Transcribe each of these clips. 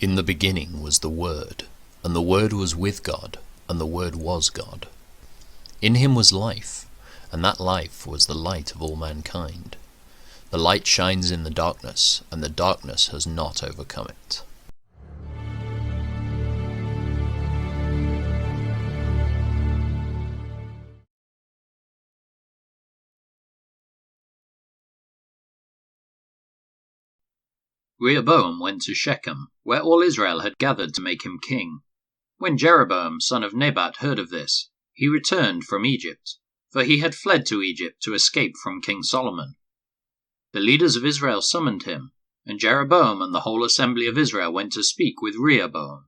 In the beginning was the Word, and the Word was with God, and the Word was God. In him was life, and that life was the light of all mankind. The light shines in the darkness, and the darkness has not overcome it. Rehoboam went to Shechem, where all Israel had gathered to make him king. When Jeroboam, son of Nebat, heard of this, he returned from Egypt, for he had fled to Egypt to escape from King Solomon. The leaders of Israel summoned him, and Jeroboam and the whole assembly of Israel went to speak with Rehoboam.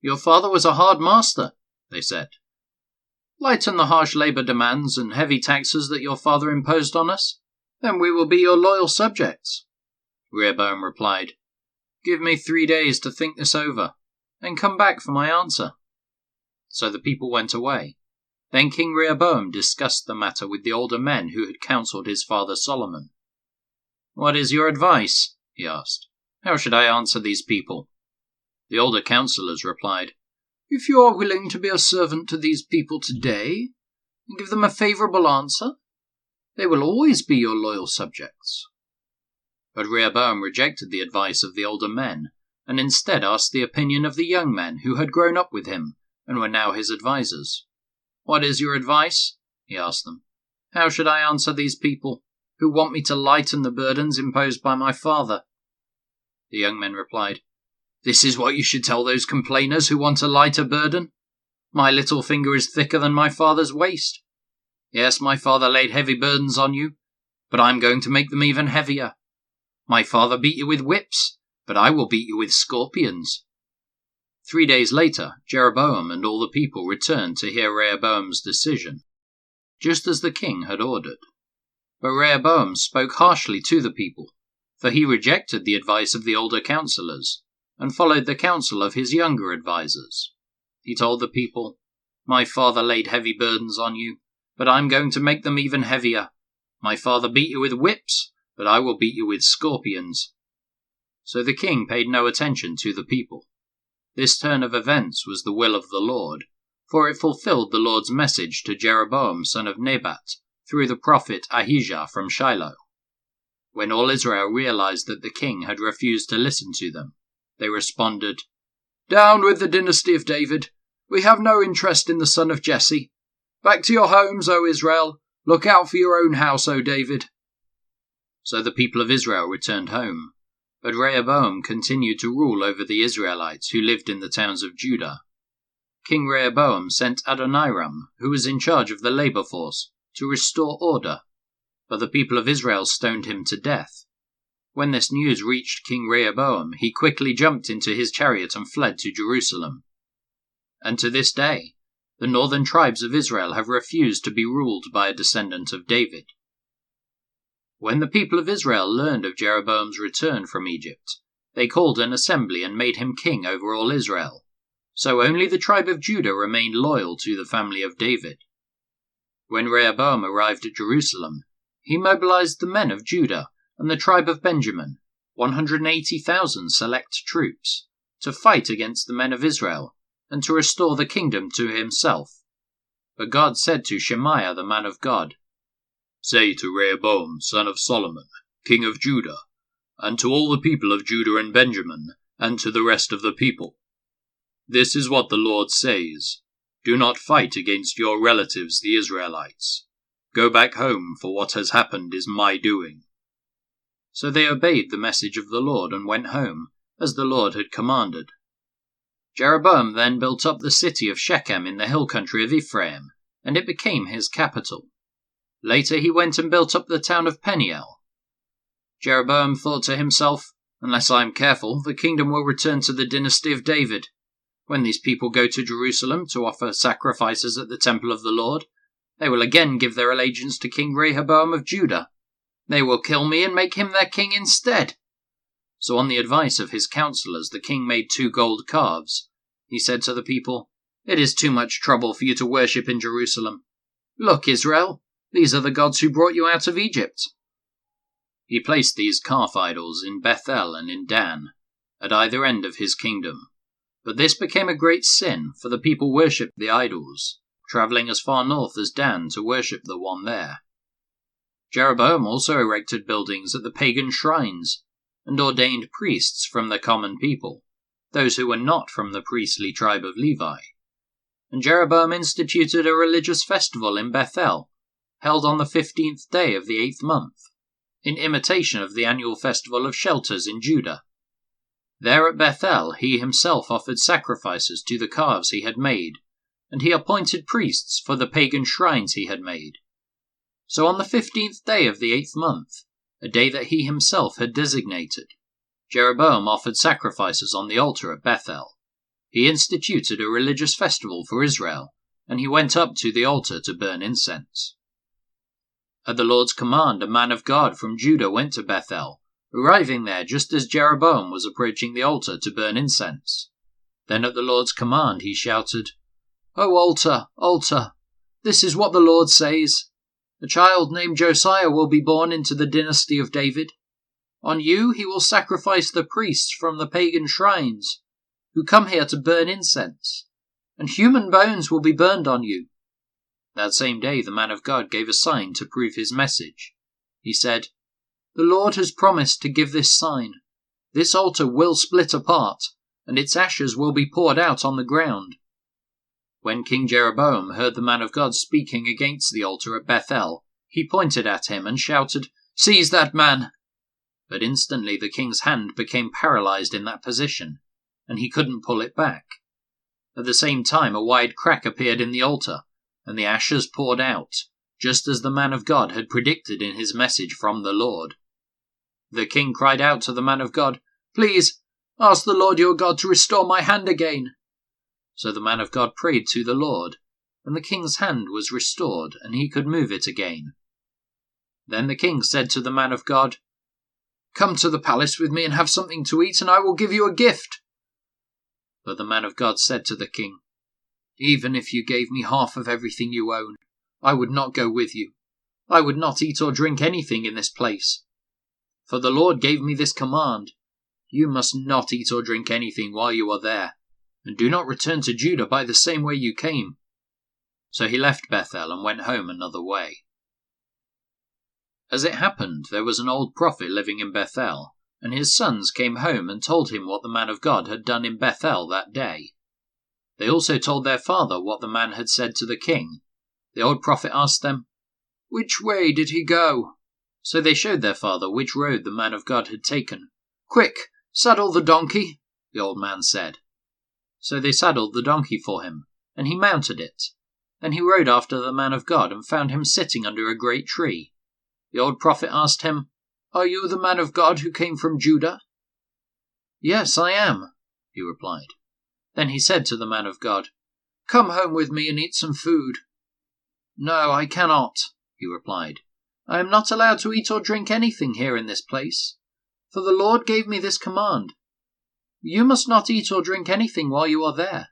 "Your father was a hard master," they said. "Lighten the harsh labor demands and heavy taxes that your father imposed on us, then we will be your loyal subjects." Rehoboam replied, "Give me 3 days to think this over, and come back for my answer." So the people went away. Then King Rehoboam discussed the matter with the older men who had counseled his father Solomon. "What is your advice?" he asked. "How should I answer these people?" The older counselors replied, "If you are willing to be a servant to these people today, and give them a favorable answer, they will always be your loyal subjects." But Rehoboam rejected the advice of the older men, and instead asked the opinion of the young men who had grown up with him and were now his advisers. "What is your advice?" he asked them. "How should I answer these people, who want me to lighten the burdens imposed by my father?" The young men replied, "This is what you should tell those complainers who want a lighter burden. My little finger is thicker than my father's waist. Yes, my father laid heavy burdens on you, but I'm going to make them even heavier. My father beat you with whips, but I will beat you with scorpions." 3 days later, Jeroboam and all the people returned to hear Rehoboam's decision, just as the king had ordered. But Rehoboam spoke harshly to the people, for he rejected the advice of the older counselors, and followed the counsel of his younger advisers. He told the people, "My father laid heavy burdens on you, but I'm going to make them even heavier. My father beat you with whips, but I will beat you with scorpions." So the king paid no attention to the people. This turn of events was the will of the Lord, for it fulfilled the Lord's message to Jeroboam son of Nebat through the prophet Ahijah from Shiloh. When all Israel realized that the king had refused to listen to them, they responded, "Down with the dynasty of David! We have no interest in the son of Jesse. Back to your homes, O Israel! Look out for your own house, O David!" So the people of Israel returned home, but Rehoboam continued to rule over the Israelites who lived in the towns of Judah. King Rehoboam sent Adoniram, who was in charge of the labor force, to restore order, but the people of Israel stoned him to death. When this news reached King Rehoboam, he quickly jumped into his chariot and fled to Jerusalem. And to this day, the northern tribes of Israel have refused to be ruled by a descendant of David. When the people of Israel learned of Jeroboam's return from Egypt, they called an assembly and made him king over all Israel. So only the tribe of Judah remained loyal to the family of David. When Rehoboam arrived at Jerusalem, he mobilized the men of Judah and the tribe of Benjamin, 180,000 select troops, to fight against the men of Israel and to restore the kingdom to himself. But God said to Shemaiah the man of God, "Say to Rehoboam son of Solomon, king of Judah, and to all the people of Judah and Benjamin, and to the rest of the people, this is what the Lord says, do not fight against your relatives the Israelites. Go back home, for what has happened is my doing." So they obeyed the message of the Lord and went home, as the Lord had commanded. Jeroboam then built up the city of Shechem in the hill country of Ephraim, and it became his capital. Later he went and built up the town of Peniel. Jeroboam thought to himself, "Unless I am careful, the kingdom will return to the dynasty of David. When these people go to Jerusalem to offer sacrifices at the temple of the Lord, they will again give their allegiance to King Rehoboam of Judah. They will kill me and make him their king instead." So on the advice of his counselors, the king made 2 gold calves. He said to the people, "It is too much trouble for you to worship in Jerusalem. Look, Israel, these are the gods who brought you out of Egypt." He placed these calf idols in Bethel and in Dan. at either end of his kingdom. But this became a great sin, for the people worshipped the idols, travelling as far north as Dan to worship the one there. Jeroboam also erected buildings at the pagan shrines, and ordained priests from the common people, those who were not from the priestly tribe of Levi. And Jeroboam instituted a religious festival in Bethel, held on the 15th day of the 8th month, in imitation of the annual festival of shelters in Judah. There at Bethel he himself offered sacrifices to the calves he had made, and he appointed priests for the pagan shrines he had made. So on the 15th day of the 8th month, a day that he himself had designated, Jeroboam offered sacrifices on the altar at Bethel. He instituted a religious festival for Israel, and he went up to the altar to burn incense. At the Lord's command, a man of God from Judah went to Bethel, arriving there just as Jeroboam was approaching the altar to burn incense. Then at the Lord's command he shouted, "O altar, altar, this is what the Lord says. A child named Josiah will be born into the dynasty of David. On you he will sacrifice the priests from the pagan shrines, who come here to burn incense, and human bones will be burned on you." That same day the man of God gave a sign to prove his message. He said, "The Lord has promised to give this sign. This altar will split apart, and its ashes will be poured out on the ground." When King Jeroboam heard the man of God speaking against the altar at Bethel, he pointed at him and shouted, "Seize that man!" But instantly the king's hand became paralyzed in that position, and he couldn't pull it back. At the same time a wide crack appeared in the altar, and the ashes poured out, just as the man of God had predicted in his message from the Lord. The king cried out to the man of God, "Please, ask the Lord your God to restore my hand again." So the man of God prayed to the Lord, and the king's hand was restored, and he could move it again. Then the king said to the man of God, "Come to the palace with me and have something to eat, and I will give you a gift." But the man of God said to the king, "Even if you gave me half of everything you own, I would not go with you. I would not eat or drink anything in this place. For the Lord gave me this command, you must not eat or drink anything while you are there, and do not return to Judah by the same way you came." So he left Bethel and went home another way. As it happened, there was an old prophet living in Bethel, and his sons came home and told him what the man of God had done in Bethel that day. They also told their father what the man had said to the king. The old prophet asked them, "Which way did he go?" So they showed their father which road the man of God had taken. "Quick, saddle the donkey," the old man said. So they saddled the donkey for him, and he mounted it. Then he rode after the man of God and found him sitting under a great tree. The old prophet asked him, "Are you the man of God who came from Judah?" "Yes, I am," he replied. Then he said to the man of God, "Come home with me and eat some food." "No, I cannot," he replied. "I am not allowed to eat or drink anything here in this place, for the Lord gave me this command. You must not eat or drink anything while you are there,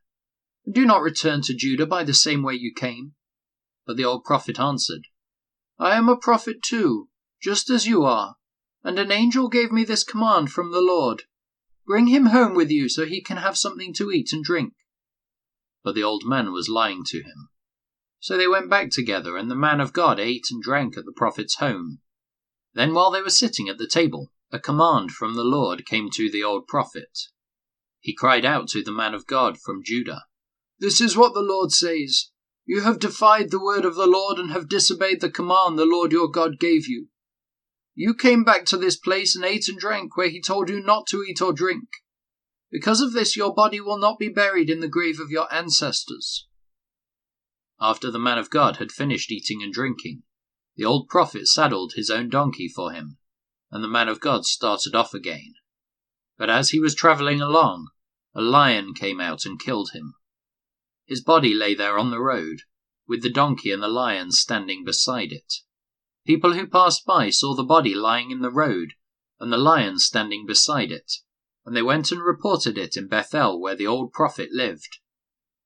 and do not return to Judah by the same way you came." But the old prophet answered, "I am a prophet too, just as you are, and an angel gave me this command from the Lord. Bring him home with you so he can have something to eat and drink." But the old man was lying to him. So they went back together, and the man of God ate and drank at the prophet's home. Then while they were sitting at the table, a command from the Lord came to the old prophet. He cried out to the man of God from Judah, "This is what the Lord says. You have defied the word of the Lord and have disobeyed the command the Lord your God gave you. You came back to this place and ate and drank where he told you not to eat or drink. Because of this your body will not be buried in the grave of your ancestors." After the man of God had finished eating and drinking, the old prophet saddled his own donkey for him, and the man of God started off again. But as he was travelling along, a lion came out and killed him. His body lay there on the road, with the donkey and the lion standing beside it. People who passed by saw the body lying in the road, and the lion standing beside it, and they went and reported it in Bethel where the old prophet lived.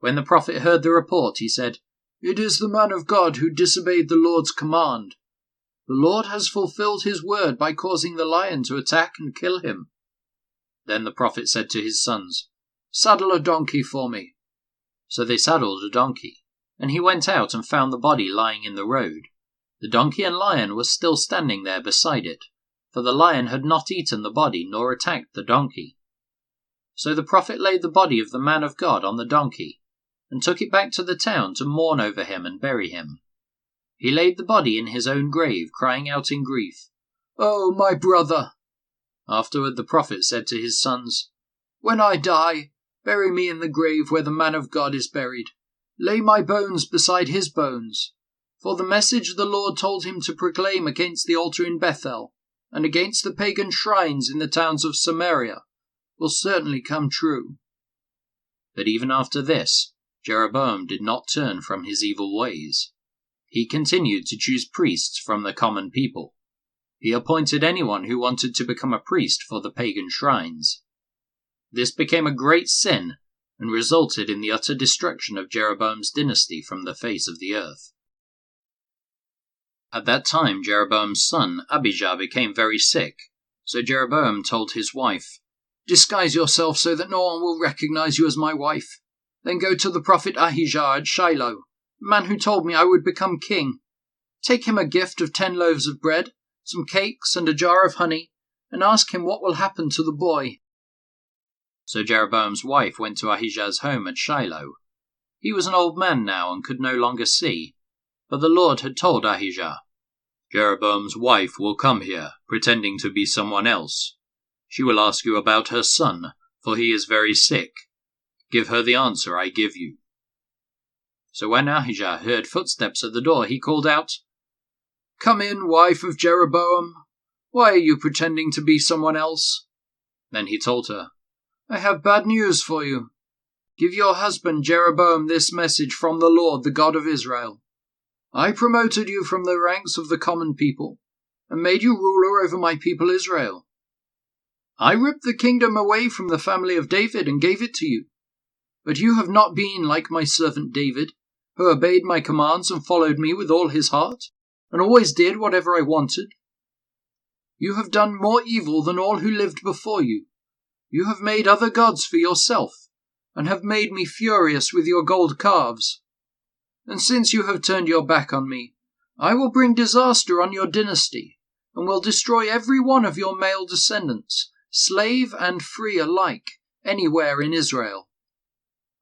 When the prophet heard the report, he said, "It is the man of God who disobeyed the Lord's command. The Lord has fulfilled his word by causing the lion to attack and kill him." Then the prophet said to his sons, "Saddle a donkey for me." So they saddled a donkey, and he went out and found the body lying in the road. The donkey and lion were still standing there beside it, for the lion had not eaten the body nor attacked the donkey. So the prophet laid the body of the man of God on the donkey, and took it back to the town to mourn over him and bury him. He laid the body in his own grave, crying out in grief, "Oh, my brother!" Afterward the prophet said to his sons, "When I die, bury me in the grave where the man of God is buried. Lay my bones beside his bones. For the message the Lord told him to proclaim against the altar in Bethel, and against the pagan shrines in the towns of Samaria, will certainly come true." But even after this, Jeroboam did not turn from his evil ways. He continued to choose priests from the common people. He appointed anyone who wanted to become a priest for the pagan shrines. This became a great sin and resulted in the utter destruction of Jeroboam's dynasty from the face of the earth. At that time Jeroboam's son Abijah became very sick, so Jeroboam told his wife, "Disguise yourself so that no one will recognize you as my wife. Then go to the prophet Ahijah at Shiloh, the man who told me I would become king. Take him a gift of 10 loaves of bread, some cakes and a jar of honey, and ask him what will happen to the boy." So Jeroboam's wife went to Ahijah's home at Shiloh. He was an old man now and could no longer see, but the Lord had told Ahijah, "Jeroboam's wife will come here, pretending to be someone else. She will ask you about her son, for he is very sick. Give her the answer I give you." So when Ahijah heard footsteps at the door, he called out, "Come in, wife of Jeroboam. Why are you pretending to be someone else?" Then he told her, "I have bad news for you. Give your husband Jeroboam this message from the Lord, the God of Israel. I promoted you from the ranks of the common people, and made you ruler over my people Israel. I ripped the kingdom away from the family of David and gave it to you. But you have not been like my servant David, who obeyed my commands and followed me with all his heart, and always did whatever I wanted. You have done more evil than all who lived before you. You have made other gods for yourself, and have made me furious with your gold calves. And since you have turned your back on me, I will bring disaster on your dynasty, and will destroy every one of your male descendants, slave and free alike, anywhere in Israel.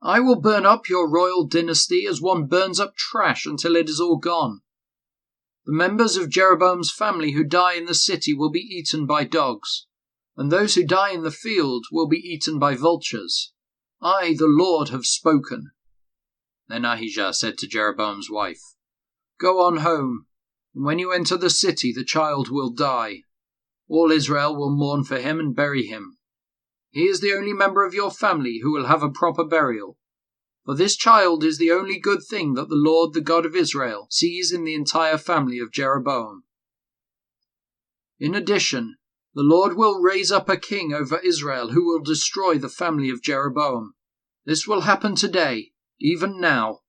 I will burn up your royal dynasty as one burns up trash until it is all gone. The members of Jeroboam's family who die in the city will be eaten by dogs, and those who die in the field will be eaten by vultures. I, the Lord, have spoken." Then Ahijah said to Jeroboam's wife, "Go on home, and when you enter the city the child will die. All Israel will mourn for him and bury him. He is the only member of your family who will have a proper burial. For this child is the only good thing that the Lord, the God of Israel, sees in the entire family of Jeroboam. In addition, the Lord will raise up a king over Israel who will destroy the family of Jeroboam. This will happen today, even now.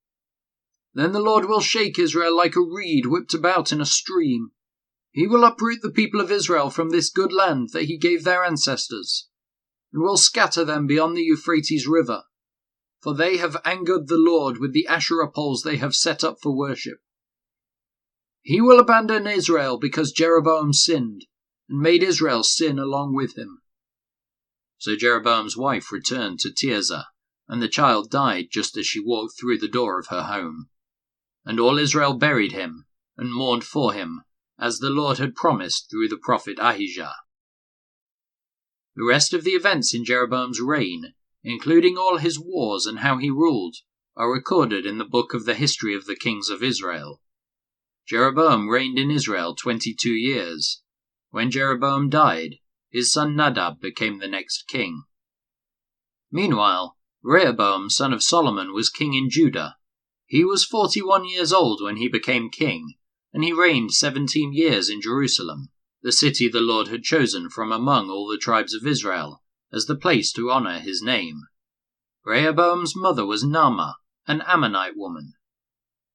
Then the Lord will shake Israel like a reed whipped about in a stream. He will uproot the people of Israel from this good land that he gave their ancestors, and will scatter them beyond the Euphrates River. For they have angered the Lord with the Asherah poles they have set up for worship. He will abandon Israel because Jeroboam sinned, and made Israel sin along with him." So Jeroboam's wife returned to Tirzah, and the child died just as she walked through the door of her home. And all Israel buried him, and mourned for him, as the Lord had promised through the prophet Ahijah. The rest of the events in Jeroboam's reign, including all his wars and how he ruled, are recorded in the book of the history of the kings of Israel. Jeroboam reigned in Israel 22 years. When Jeroboam died, his son Nadab became the next king. Meanwhile, Rehoboam, son of Solomon, was king in Judah. He was 41 years old when he became king, and he reigned 17 years in Jerusalem, the city the Lord had chosen from among all the tribes of Israel, as the place to honor his name. Rehoboam's mother was Naamah, an Ammonite woman.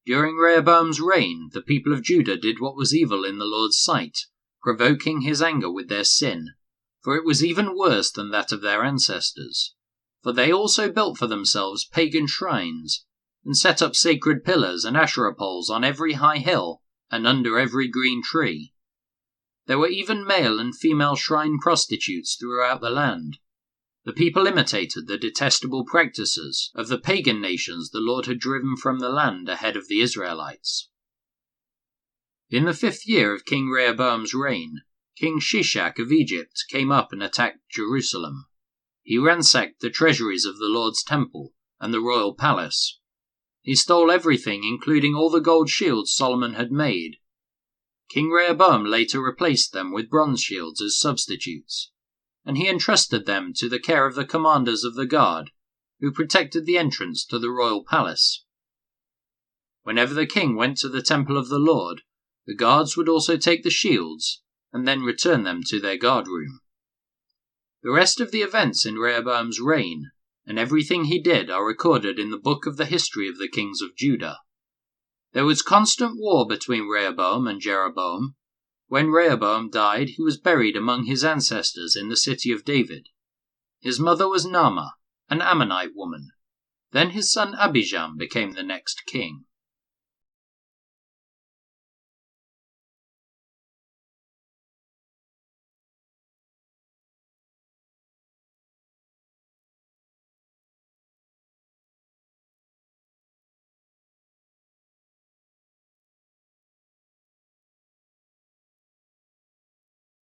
During Rehoboam's reign, the people of Judah did what was evil in the Lord's sight, provoking his anger with their sin, for it was even worse than that of their ancestors. For they also built for themselves pagan shrines, and set up sacred pillars and Asherah poles on every high hill and under every green tree. There were even male and female shrine prostitutes throughout the land. The people imitated the detestable practices of the pagan nations the Lord had driven from the land ahead of the Israelites. In the 5th year of King Rehoboam's reign, King Shishak of Egypt came up and attacked Jerusalem. He ransacked the treasuries of the Lord's temple and the royal palace. He stole everything, including all the gold shields Solomon had made. King Rehoboam later replaced them with bronze shields as substitutes, and he entrusted them to the care of the commanders of the guard, who protected the entrance to the royal palace. Whenever the king went to the temple of the Lord, the guards would also take the shields and then return them to their guard room. The rest of the events in Rehoboam's reign and everything he did are recorded in the book of the history of the kings of Judah. There was constant war between Rehoboam and Jeroboam. When Rehoboam died, he was buried among his ancestors in the city of David. His mother was Naamah, an Ammonite woman. Then his son Abijam became the next king.